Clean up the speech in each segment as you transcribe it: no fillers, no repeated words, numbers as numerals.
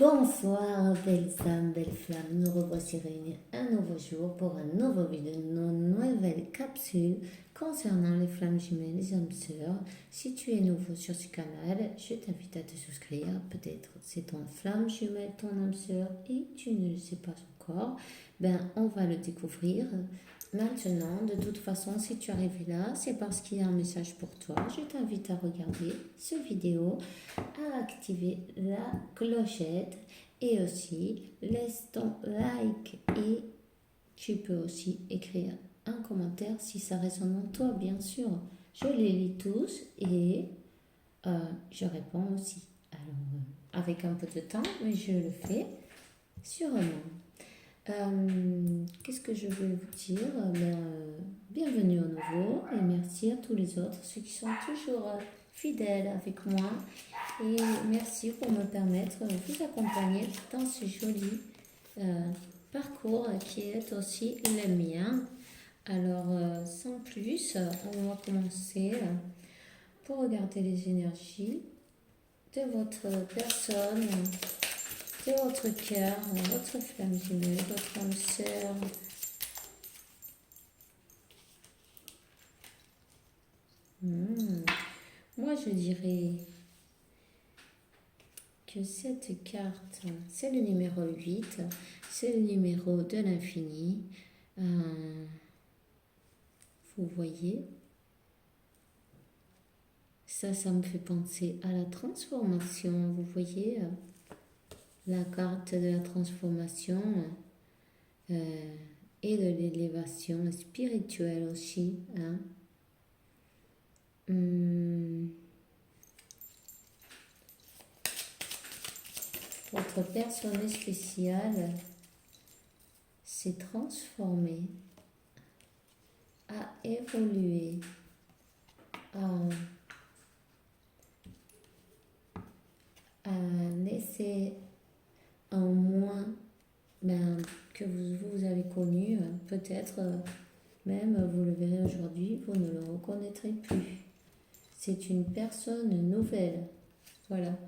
Bonsoir, belles âmes, belles flammes. Nous revoici réunis un nouveau jour pour un nouveau vidéo, une nouvelle capsule concernant les flammes jumelles, les âmes sœurs. Si tu es nouveau sur ce canal, je t'invite à te souscrire. Peut-être c'est ton flamme jumelle, ton âme sœur et tu ne le sais pas encore. On va le découvrir maintenant. De toute façon, si tu arrives là, c'est parce qu'il y a un message pour toi. Je t'invite à regarder cette vidéo, à activer la clochette et aussi laisse ton like et tu peux aussi écrire un commentaire si ça résonne en toi, bien sûr. Je les lis tous et je réponds aussi. Alors, avec un peu de temps, mais je le fais sûrement. Qu'est-ce que je veux vous dire? Bienvenue au nouveau et merci à tous les autres, ceux qui sont toujours fidèles avec moi. Et merci pour me permettre de vous accompagner dans ce joli parcours qui est aussi le mien. Alors, sans plus, on va commencer pour regarder les énergies de votre personne, de votre cœur, votre flamme jumelle, votre âme sœur. Moi, je dirais que cette carte, c'est le numéro 8, c'est le numéro de l'infini. Vous voyez, ça me fait penser à la transformation. Vous voyez, la carte de la transformation et de l'élévation spirituelle aussi. Votre personne spéciale s'est transformée, a évolué, a laissé un moi que vous avez connu. Peut-être même vous le verrez aujourd'hui, vous ne le reconnaîtrez plus. C'est une personne nouvelle. Voilà.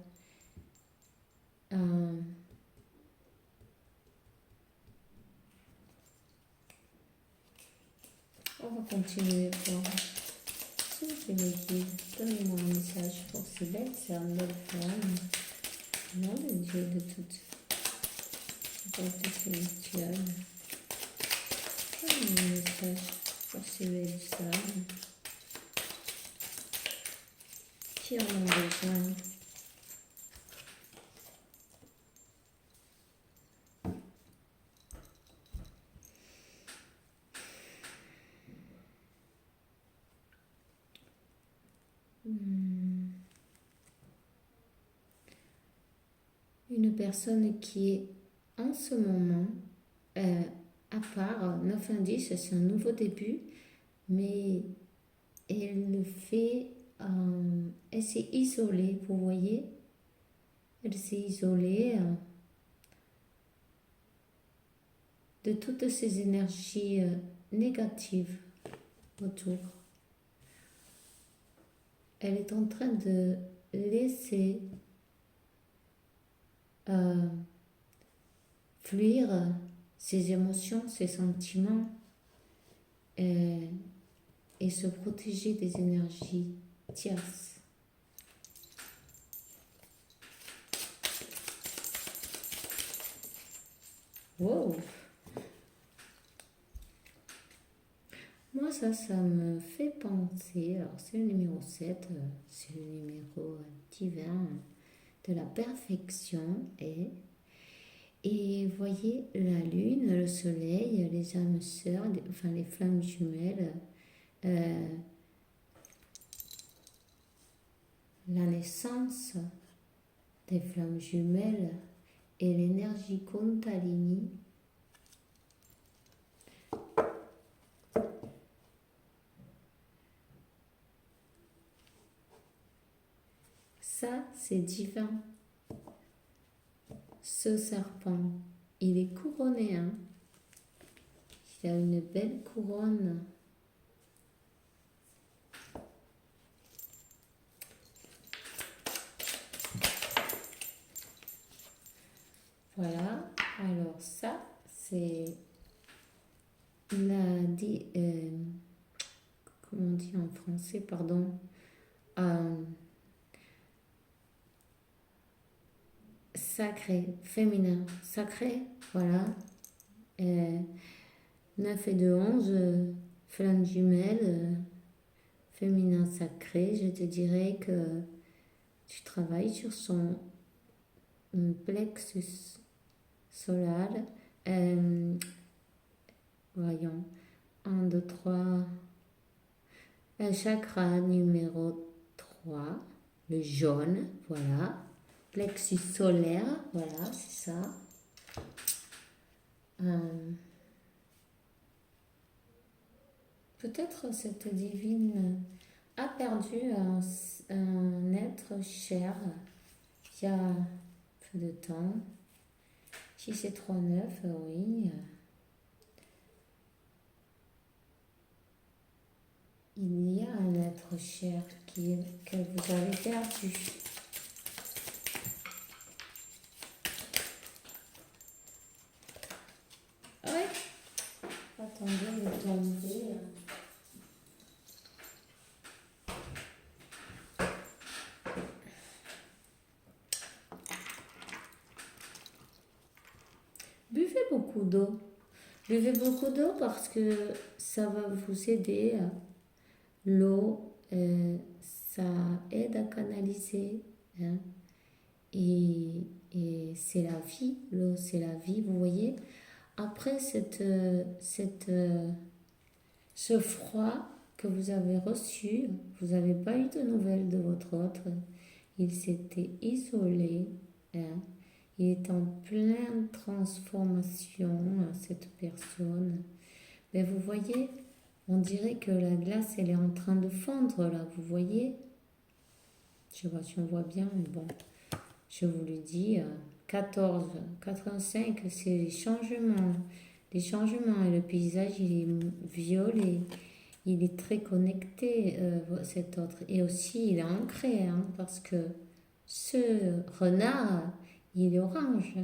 On va continuer pour ce que je me dis. Donnez-moi un message pour ces belles âmes, belles femmes. Nom de Dieu de toute bonté spirituelle. Donnez-moi un message pour ces belles âmes qui en ont besoin. Une personne qui est en ce moment, à part 9 indices, c'est un nouveau début, mais elle le fait, elle s'est isolée, vous voyez, elle s'est isolée de toutes ces énergies négatives autour. Elle est en train de laisser fluir ses émotions, ses sentiments et se protéger des énergies tierces. Wow! Moi, ça me fait penser, alors c'est le numéro 7, c'est le numéro divin de la perfection et voyez la lune, le soleil, les âmes sœurs, les flammes jumelles, la naissance des flammes jumelles et l'énergie Kundalini. Ça, c'est divin. Ce serpent, il est couronné. Il a une belle couronne. Voilà. Alors ça, c'est la comment on dit en français, pardon. Euh, Sacré, féminin, sacré, voilà. 9 et 2, 11, flamme jumelle, féminin sacré. Je te dirais que tu travailles sur son plexus solar. Voyons, 1, 2, 3. Chakra numéro 3, le jaune, voilà. Plexus solaire, voilà, c'est ça. Peut-être cette divine a perdu un être cher il y a peu de temps. Si c'est 3-9, oui. Il y a un être cher que vous avez perdu. Oui. Attendez, il est tombé. Buvez beaucoup d'eau. Buvez beaucoup d'eau parce que ça va vous aider. L'eau, ça aide à canaliser. Hein. Et c'est la vie. L'eau, c'est la vie, vous voyez. Après ce froid que vous avez reçu, vous n'avez pas eu de nouvelles de votre autre. Il s'était isolé. Hein. Il est en pleine transformation, cette personne. Mais vous voyez, on dirait que la glace, elle est en train de fondre, là, vous voyez. Je sais pas si on voit bien, mais bon, je vous le dis. 14, 85, c'est les changements. Les changements, et le paysage, il est violet. Il est très connecté, cet autre. Et aussi, il est ancré, hein, parce que ce renard, il est orange.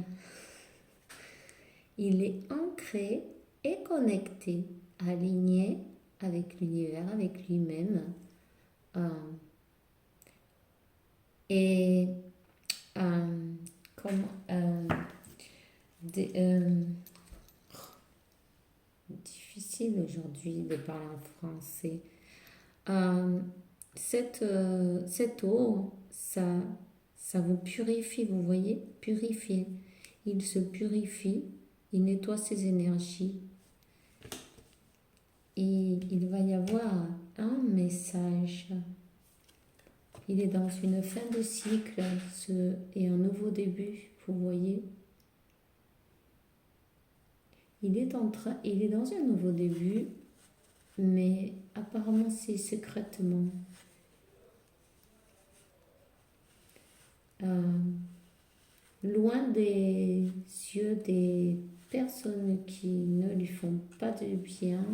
Il est ancré et connecté, aligné avec l'univers, avec lui-même. Et comme difficile aujourd'hui de parler en français. Cette eau, ça vous purifie, vous voyez, purifier. Il se purifie, il nettoie ses énergies. Et il va y avoir un message. Il est dans une fin de cycle et un nouveau début, vous voyez. Il est dans un nouveau début, mais apparemment c'est secrètement. Loin des yeux des personnes qui ne lui font pas de bien.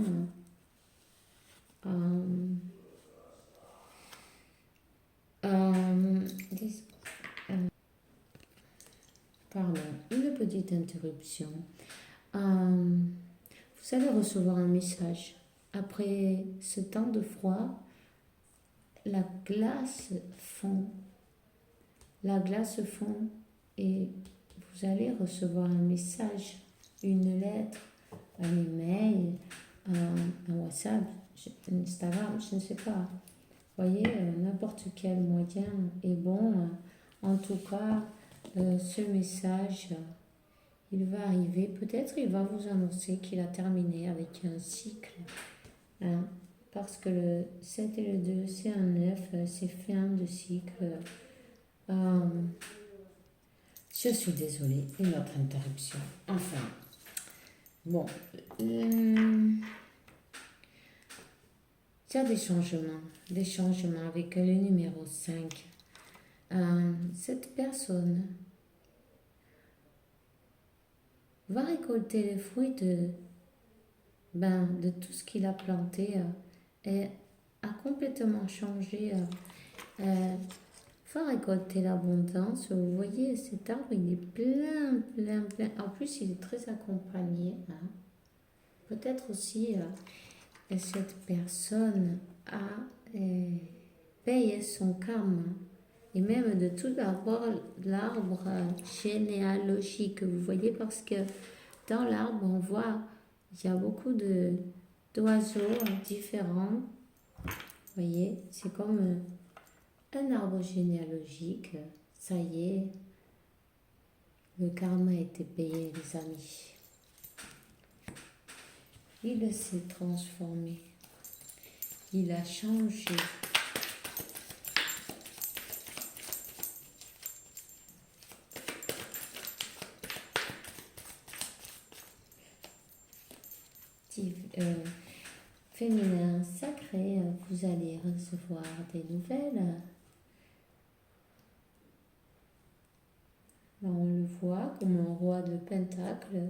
Pardon, une petite interruption. Vous allez recevoir un message. Après ce temps de froid, la glace fond. La glace fond et vous allez recevoir un message, une lettre, un email, un WhatsApp, un Instagram, je ne sais pas. Vous voyez, n'importe quel moyen est bon. En tout cas, ce message, il va arriver. Peut-être il va vous annoncer qu'il a terminé avec un cycle. Hein, parce que le 7 et le 2, c'est un 9, c'est fin de cycle. Je suis désolée, une autre interruption. Enfin, bon. Il y a des changements avec le numéro 5. Cette personne va récolter les fruits de tout ce qu'il a planté et a complètement changé. faut récolter l'abondance. Vous voyez, cet arbre, il est plein, plein, plein. En plus, il est très accompagné. Hein. Peut-être aussi, cette personne a payé son karma. Et même de tout l'arbre généalogique. Vous voyez, parce que dans l'arbre, on voit, il y a beaucoup d'oiseaux différents. Vous voyez, c'est comme un arbre généalogique. Ça y est, le karma a été payé, les amis. Il s'est transformé. Il a changé. Féminin sacré, vous allez recevoir des nouvelles. Là, on le voit comme un roi de pentacle.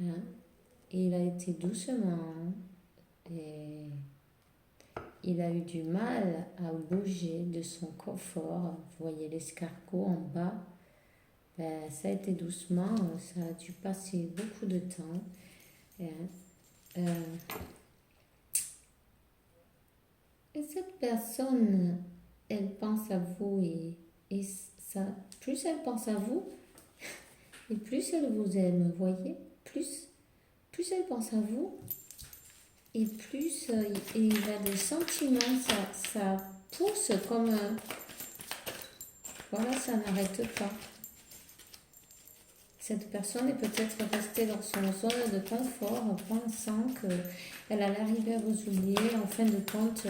Hein. Et il a été doucement. Et il a eu du mal à bouger de son confort. Vous voyez l'escargot en bas. Ben, ça a été doucement. Ça a dû passer beaucoup de temps. Et cette personne, elle pense à vous et ça, plus elle pense à vous, et plus elle vous aime, voyez, plus elle pense à vous, et plus il a des sentiments, ça pousse comme, voilà, ça n'arrête pas. Cette personne est peut-être restée dans son zone de confort en pensant qu'elle allait arriver à vous oublier. En fin de compte,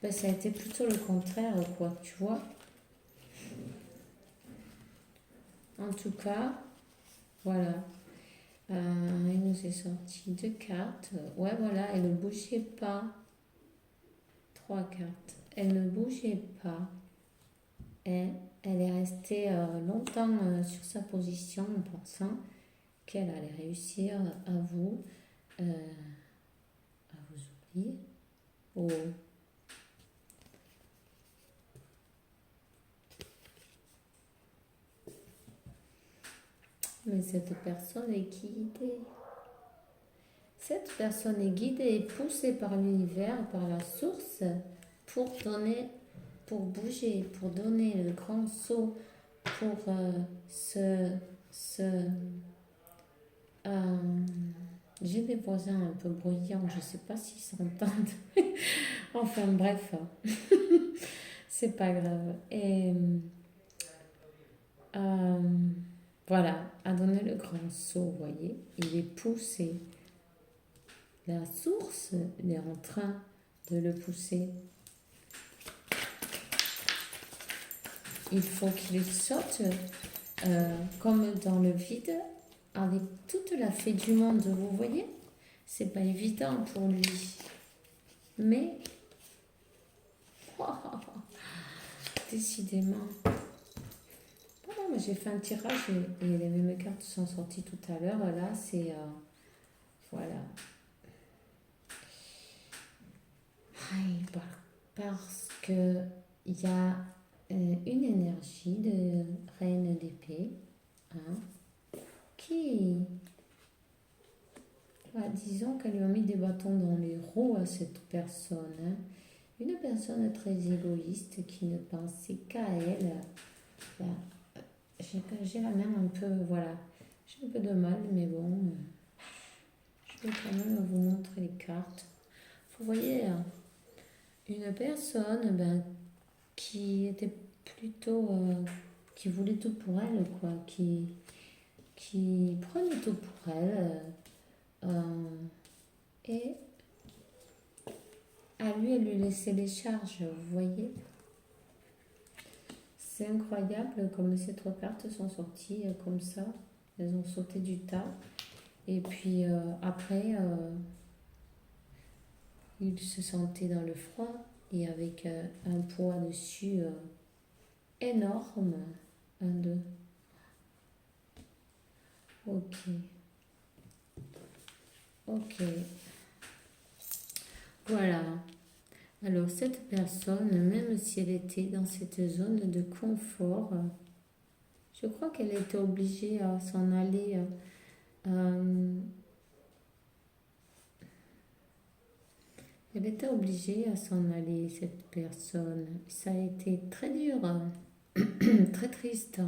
ben, ça a été plutôt le contraire, quoi, tu vois. En tout cas, voilà. Il nous est sorti 2 cartes. Ouais, voilà, elle ne bougeait pas. 3 cartes. Elle ne bougeait pas. Et elle est restée longtemps sur sa position en pensant qu'elle allait réussir à vous oublier. Oh. Mais cette personne est guidée. Cette personne est guidée et poussée par l'univers, par la source, pour donner, pour bouger, pour donner le grand saut, pour j'ai des voisins un peu bruyants, je ne sais pas s'ils s'entendent. Enfin bref, c'est pas grave. Et voilà, à donner le grand saut, vous voyez. Il est poussé. La source, elle est en train de le pousser. Il faut qu'il saute comme dans le vide avec toute la fée du monde, vous voyez. C'est pas évident pour lui. Mais, décidément. Voilà, j'ai fait un tirage et les mêmes cartes sont sorties tout à l'heure. Là, c'est... voilà. Parce que il y a une énergie de reine d'épée qui, disons qu'elle lui a mis des bâtons dans les roues à cette personne. Une personne très égoïste qui ne pensait qu'à elle. J'ai la main un peu, voilà, j'ai un peu de mal, mais bon, je vais quand même vous montrer les cartes. Vous voyez, une personne qui était plutôt, qui voulait tout pour elle, quoi, qui prenait tout pour elle, et à lui, elle lui laissait les charges, vous voyez. C'est incroyable comme ces 3 cartes sont sorties comme ça, elles ont sauté du tas, et puis après, il se sentait dans le froid, et avec un poids dessus énorme. 1, 2. Ok. Voilà. Alors cette personne, même si elle était dans cette zone de confort, je crois qu'elle était obligée à s'en aller. Elle était obligée à s'en aller, cette personne. Ça a été très dur, très triste.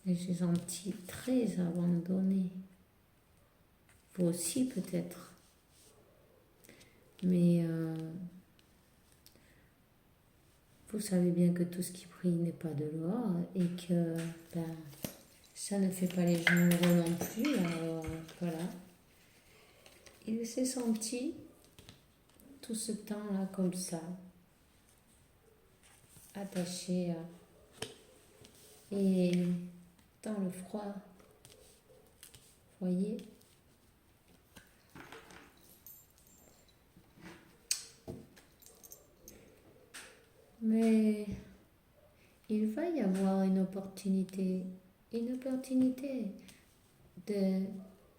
Et j'ai senti très abandonnée. Vous aussi peut-être. Mais vous savez bien que tout ce qui brille n'est pas de l'or et que ben, ça ne fait pas les gens heureux non plus. Alors voilà. Il s'est senti tout ce temps-là comme ça, attaché et dans le froid. Voyez? Mais il va y avoir une opportunité de,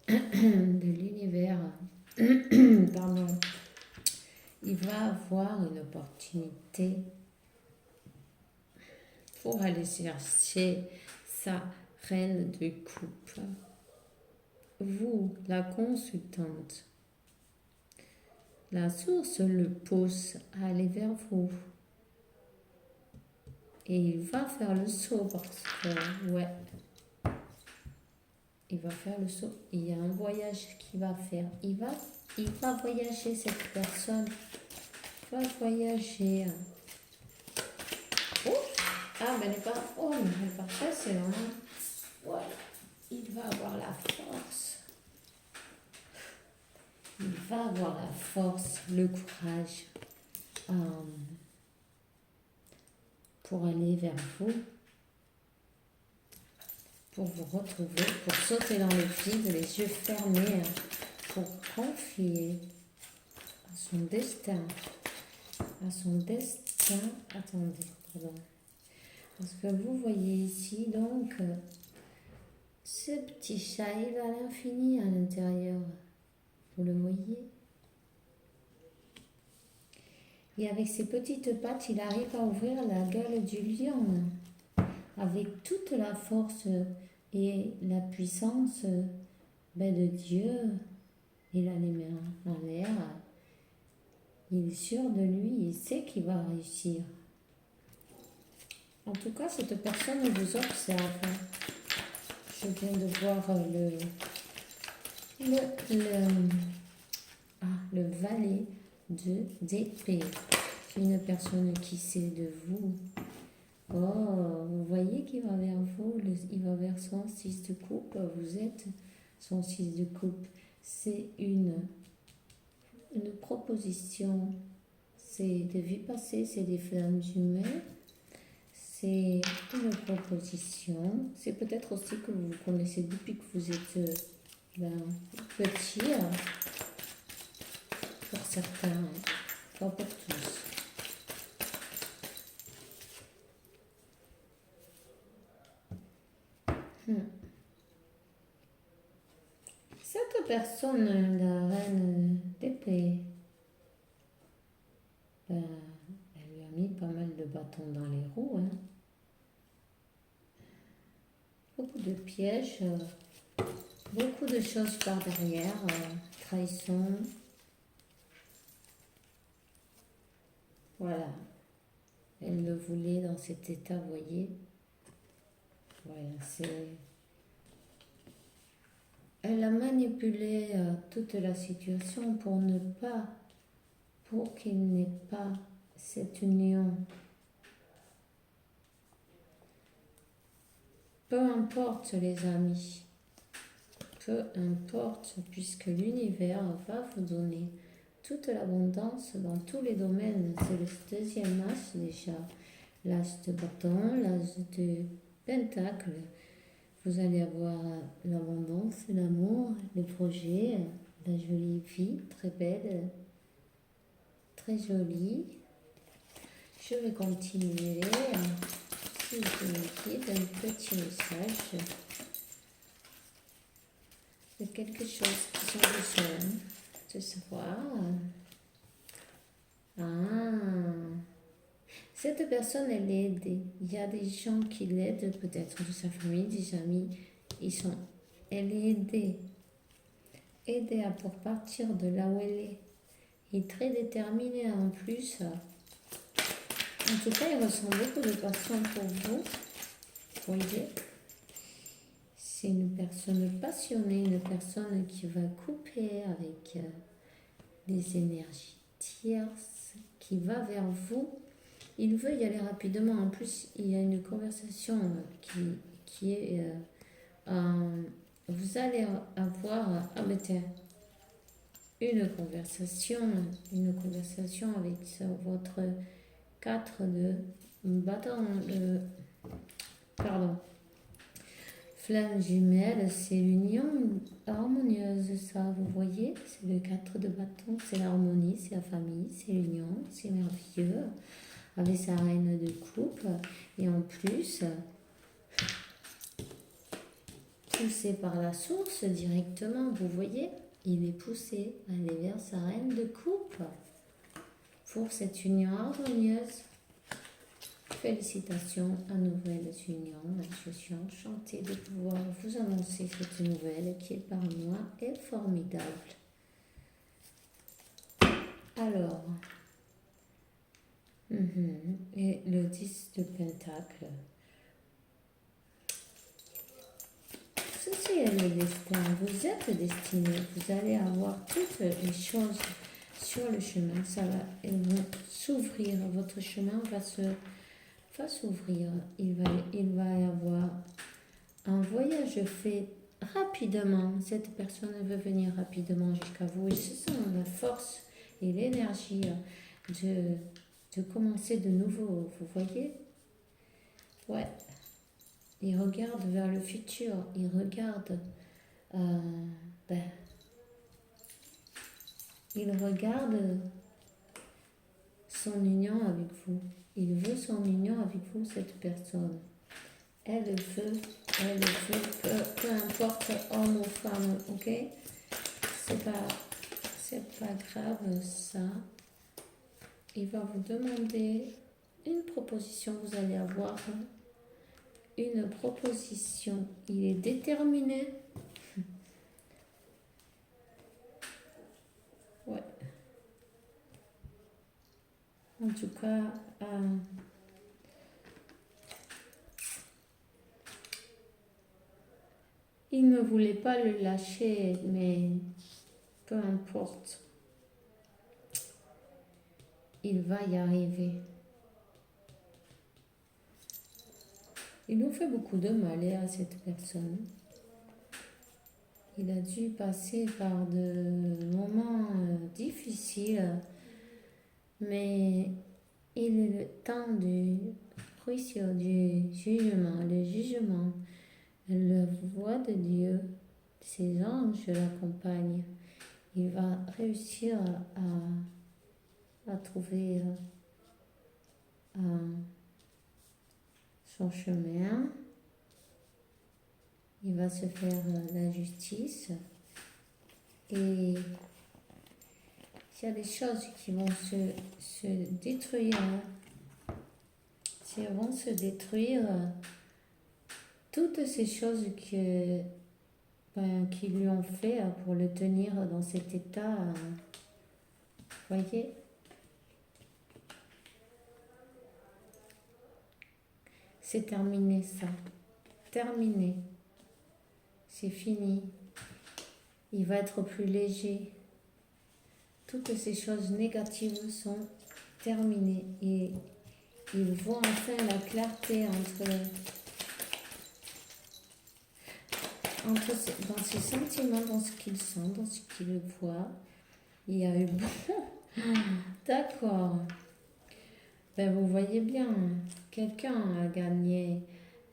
de l'univers. Pardon. Il va avoir une opportunité pour aller chercher sa reine de coupe. Vous, la consultante, la source le pousse à aller vers vous. Et il va faire le saut parce que, ouais, il va faire le saut. Il y a un voyage qu'il va faire. Il va voyager, cette personne. Il va voyager. Oh, ah, mais elle n'est pas, oh, mais elle n'est pas facile, hein. Voilà. Il va avoir la force. Il va avoir la force, le courage pour aller vers vous, pour vous retrouver, pour sauter dans le vide, les yeux fermés, pour confier à son destin. À son destin. Attendez, pardon. Parce que vous voyez ici, donc, ce petit chat, il va à l'infini à l'intérieur. Vous le voyez? Et avec ses petites pattes, il arrive à ouvrir la gueule du lion. Avec toute la force et la puissance de Dieu, il a les mains en l'air. Il est sûr de lui, il sait qu'il va réussir. En tout cas, cette personne vous observe. Je viens de voir le valet d'épée. C'est une personne qui sait de vous. Oh, vous voyez qu'il va vers vous, il va vers son 6 de coupe. Vous êtes son 6 de coupe. C'est une proposition. C'est de vie passée, c'est des flammes jumelles. C'est une proposition. C'est peut-être aussi que vous vous connaissez depuis que vous êtes petit. Pour certains, pas pour tous. Cette personne, la reine d'épée, elle lui a mis pas mal de bâtons dans les roues. Hein. Beaucoup de pièges, beaucoup de choses par derrière, trahison. Voilà. Elle le voulait dans cet état, voyez. Voilà, c'est... Elle a manipulé toute la situation pour qu'il n'ait pas cette union. Peu importe les amis, peu importe, puisque l'univers va vous donner toute l'abondance dans tous les domaines. C'est le deuxième as déjà. L'as de bâton, l'as de pentacle. Vous allez avoir l'abondance, l'amour, les projets, la jolie vie, très belle, très jolie. Je vais continuer. Si je vous guide un petit message de quelque chose qu'ils ont besoin de savoir. Ah, cette personne, elle est aidée. Il y a des gens qui l'aident, peut-être de sa famille, des amis. Elle est aidée. Aidée à pour partir de là où elle est. Il est très déterminé en plus. En tout cas, il ressent beaucoup de passion pour vous. Vous voyez, c'est une personne passionnée, une personne qui va couper avec des énergies tierces, qui va vers vous. Il veut y aller rapidement. En plus, il y a une conversation qui est... vous allez avoir... Ah, mais tiens, une conversation avec votre 4 de bâton de... Pardon. Flamme jumelle, c'est l'union harmonieuse, ça, vous voyez, c'est le 4 de bâton, c'est l'harmonie, c'est la famille, c'est l'union, c'est merveilleux, avec sa reine de coupe, et en plus, poussé par la source directement, vous voyez, il est poussé à aller vers sa reine de coupe pour cette union harmonieuse. Félicitations à Nouvelle Union. Je suis enchantée de pouvoir vous annoncer cette nouvelle qui est par moi et formidable. Alors, et le 10 de Pentacle. Ceci est le destin. Vous êtes destiné. Vous allez avoir toutes les choses sur le chemin. Ça va s'ouvrir. Votre chemin va s'ouvrir. Il va y avoir un voyage fait rapidement. Cette personne veut venir rapidement jusqu'à vous. Et ce sont la force et l'énergie de commencer de nouveau. Vous voyez? Ouais. Il regarde vers le futur. Il regarde... il regarde son union avec vous. Il veut son union avec vous, cette personne. Elle veut, peu importe homme ou femme, ok? C'est pas grave ça. Il va vous demander une proposition, vous allez avoir une proposition. Il est déterminé. Ouais. En tout cas, il ne voulait pas le lâcher, mais peu importe. Il va y arriver. Il nous fait beaucoup de mal à cette personne. Il a dû passer par de moments difficiles, mais il est le temps du jugement, le jugement, la voix de Dieu, ses anges l'accompagnent. Il va réussir à trouver son chemin. Il va se faire la justice. Et il y a des choses qui vont se détruire. Qui vont se détruire. Toutes ces choses qui lui ont fait pour le tenir dans cet état. Voyez? C'est terminé ça. Terminé. C'est fini. Il va être plus léger. Toutes ces choses négatives sont terminées. Et il voit enfin la clarté dans ses sentiments, dans ce qu'il sent, dans ce qu'il voit. Il y a eu D'accord. Vous voyez bien, quelqu'un a gagné,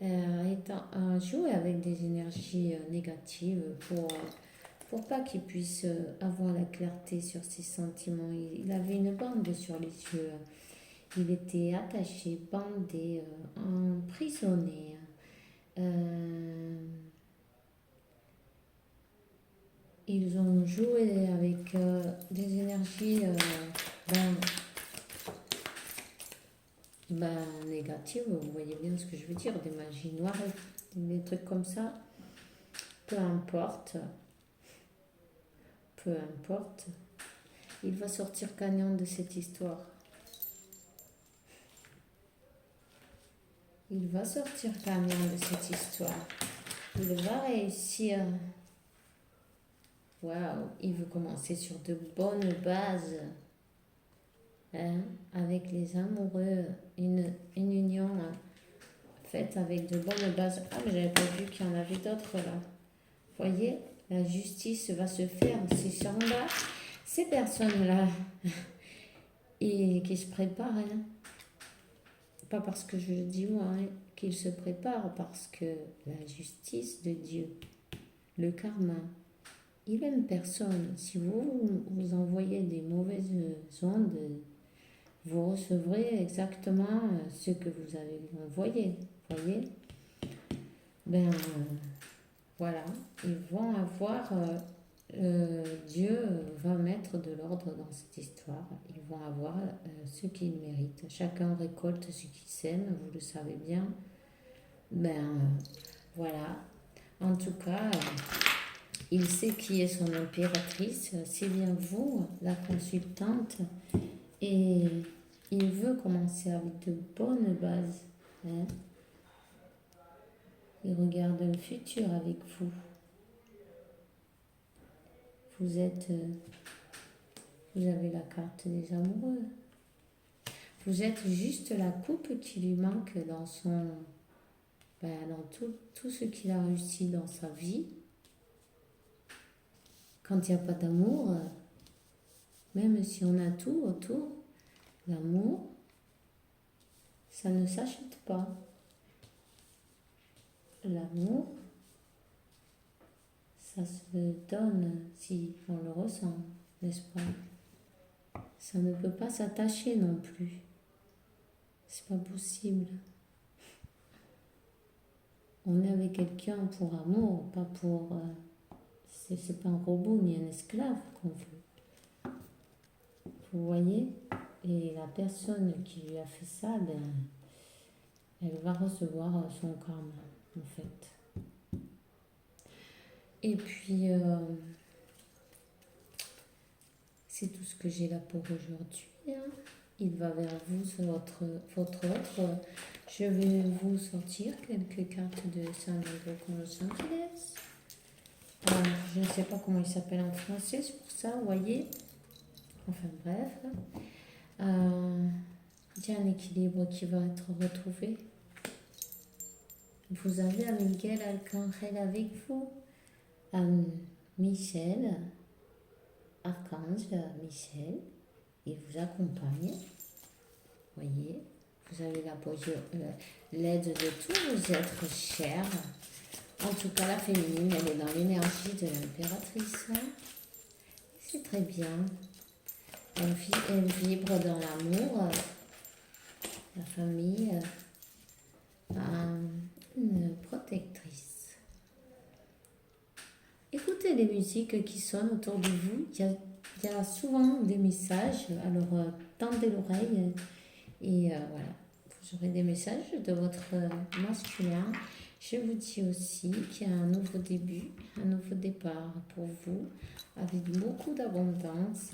a joué avec des énergies négatives pour pas qu'il puisse avoir la clarté sur ses sentiments. Il avait une bande sur les yeux. Il était attaché, bandé, emprisonné. Ils ont joué avec des énergies négatives, vous voyez bien ce que je veux dire, des magies noires, des trucs comme ça. Peu importe, peu importe, il va sortir gagnant de cette histoire. Il va sortir gagnant de cette histoire. Il va réussir. Waouh, il veut commencer sur de bonnes bases. Hein, avec les amoureux, une union faite avec de bonnes bases. Ah, mais j'avais pas vu qu'il y en avait d'autres là. Voyez, la justice va se faire. Ces gens-là, ces personnes-là, et qui se préparent. Hein. Pas parce que je le dis moi, hein, qu'ils se préparent, parce que la justice de Dieu, le karma, il aime personne. Si vous envoyez des mauvaises ondes, vous recevrez exactement ce que vous avez envoyé. Voyez? Voilà, ils vont avoir, Dieu va mettre de l'ordre dans cette histoire. Ils vont avoir ce qu'ils méritent. Chacun récolte ce qu'il sème, vous le savez bien. Voilà. En tout cas, il sait qui est son impératrice, c'est bien vous, la consultante, et il veut commencer avec de bonnes bases. Hein. Il regarde le futur avec vous. Vous avez la carte des amoureux. Vous êtes juste la coupe qui lui manque dans tout ce qu'il a réussi dans sa vie. Quand il n'y a pas d'amour, même si on a tout autour, l'amour, ça ne s'achète pas. L'amour, ça se donne si on le ressent, n'est-ce pas? Ça ne peut pas s'attacher non plus. C'est pas possible. On est avec quelqu'un pour amour, pas pour... c'est pas un robot ni un esclave qu'on veut. Vous voyez? Et la personne qui lui a fait ça, elle va recevoir son karma, en fait. Et puis, c'est tout ce que j'ai là pour aujourd'hui. Hein. Il va vers vous sur votre autre. Je vais vous sortir quelques cartes de San Diego con Los Angeles. Je ne sais pas comment il s'appelle en français, c'est pour ça, vous voyez. Enfin bref. Il y a un équilibre qui va être retrouvé. Vous avez un Miguel Arcangel avec vous. Michel, Archange Michel, il vous accompagne. Voyez, vous avez l'aide de tous vos êtres chers. En tout cas, la féminine, elle est dans l'énergie de l'impératrice. C'est très bien. Elle vibre dans l'amour, la famille, une protectrice. Écoutez les musiques qui sonnent autour de vous. Il y a souvent des messages, alors tendez l'oreille et voilà, vous aurez des messages de votre masculin. Je vous dis aussi qu'il y a un nouveau début, un nouveau départ pour vous, avec beaucoup d'abondance.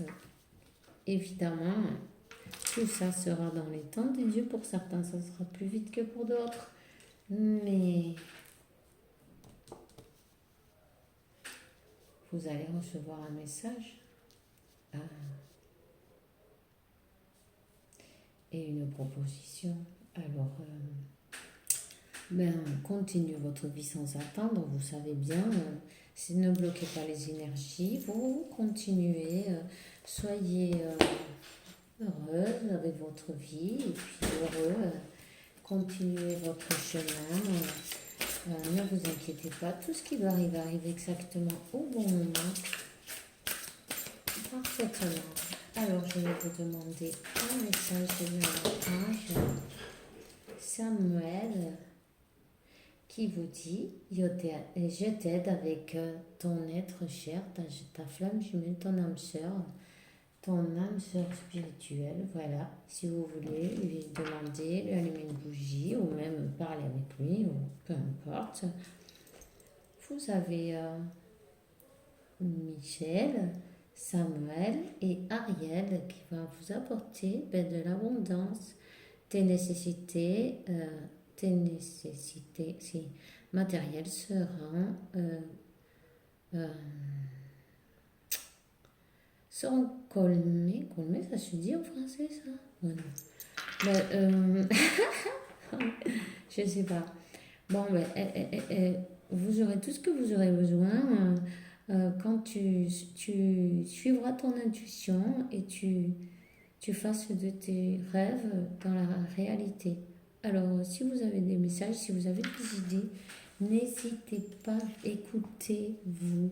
Évidemment, tout ça sera dans les temps de Dieu. Pour certains, ça sera plus vite que pour d'autres. Mais vous allez recevoir un message et une proposition. Alors, continuez votre vie sans attendre. Vous savez bien, ne bloquez pas les énergies. Vous continuez, soyez heureuse avec votre vie et puis heureux. Continuez votre chemin. Ne vous inquiétez pas. Tout ce qui doit arriver arrive exactement au bon moment. Parfaitement. Alors, je vais vous demander un message de l'archange Samuel qui vous dit « Je t'aide avec ton être cher, ta flamme jumelle, ton âme sœur, ton âme sœur spirituelle, voilà. Si vous voulez lui demander, lui allumer une bougie ou même parler avec lui, ou peu importe. Vous avez Michel, Samuel et Ariel qui va vous apporter de l'abondance, tes nécessités si, matérielles euh, seront colmées. Colmées, ça se dit en français, ça? Voilà. Ben, je sais pas. Bon, ben, vous aurez tout ce que vous aurez besoin quand tu suivras ton intuition et tu fasses de tes rêves dans la réalité. Alors, si vous avez des messages, si vous avez des idées, n'hésitez pas, écoutez-vous.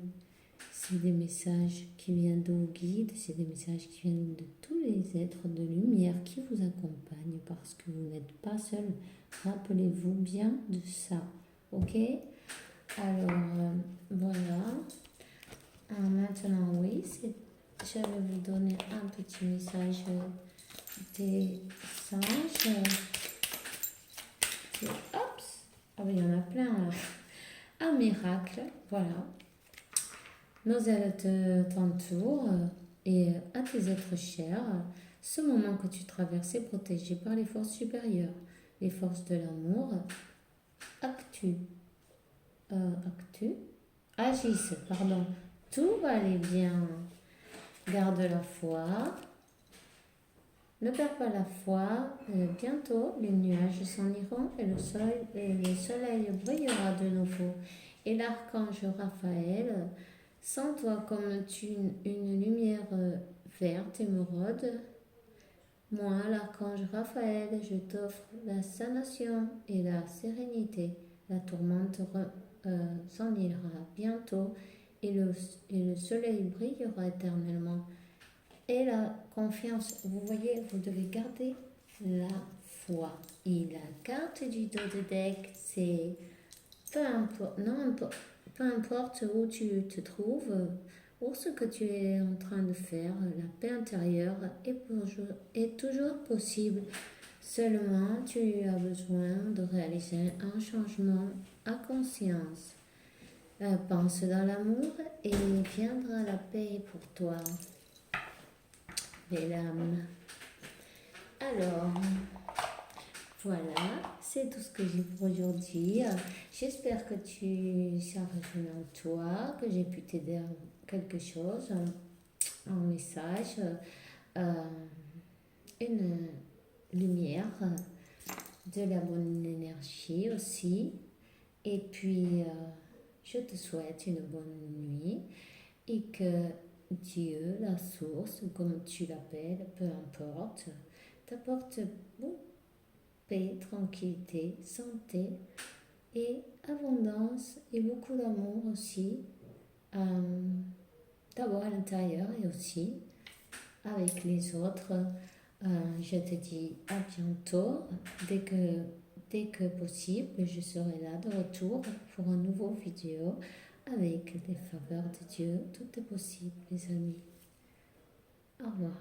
C'est des messages qui viennent de vos guides, c'est des messages qui viennent de tous les êtres de lumière qui vous accompagnent parce que vous n'êtes pas seul. Rappelez-vous bien de ça. Ok? Alors, voilà. Maintenant, oui, je vais vous donner un petit message des singes. Hop! Ah oui, il y en a plein là. Un miracle, voilà. Nos ailes t'entourent et à tes êtres chers, ce moment que tu traverses est protégé par les forces supérieures. Les forces de l'amour agissent, pardon. Tout va aller bien. Garde la foi. Ne perds pas la foi. Bientôt, les nuages s'en iront et le soleil brillera de nouveau. Et l'archange Raphaël, sens-toi comme une lumière verte émeraude. Moi, l'archange Raphaël, je t'offre la sanation et la sérénité. La tourmente s'en ira bientôt et le soleil brillera éternellement. Et la confiance, vous voyez, vous devez garder la foi. Et la carte du dos de deck, c'est peu importe où tu te trouves, ou ce que tu es en train de faire, la paix intérieure est toujours possible. Seulement, tu as besoin de réaliser un changement à conscience. Pense dans l'amour et viendra la paix pour toi. Belle âme. Alors, voilà, c'est tout ce que j'ai pour aujourd'hui. J'espère que ça résonne en toi, que j'ai pu t'aider à quelque chose, un message, une lumière, de la bonne énergie aussi. Et puis, je te souhaite une bonne nuit et que Dieu, la source, comme tu l'appelles, peu importe, t'apporte paix, tranquillité, santé et abondance et beaucoup d'amour aussi, d'abord à l'intérieur et aussi avec les autres. Je te dis à bientôt. Dès que possible, je serai là de retour pour un nouveau vidéo avec les faveurs de Dieu. Tout est possible, les amis. Au revoir.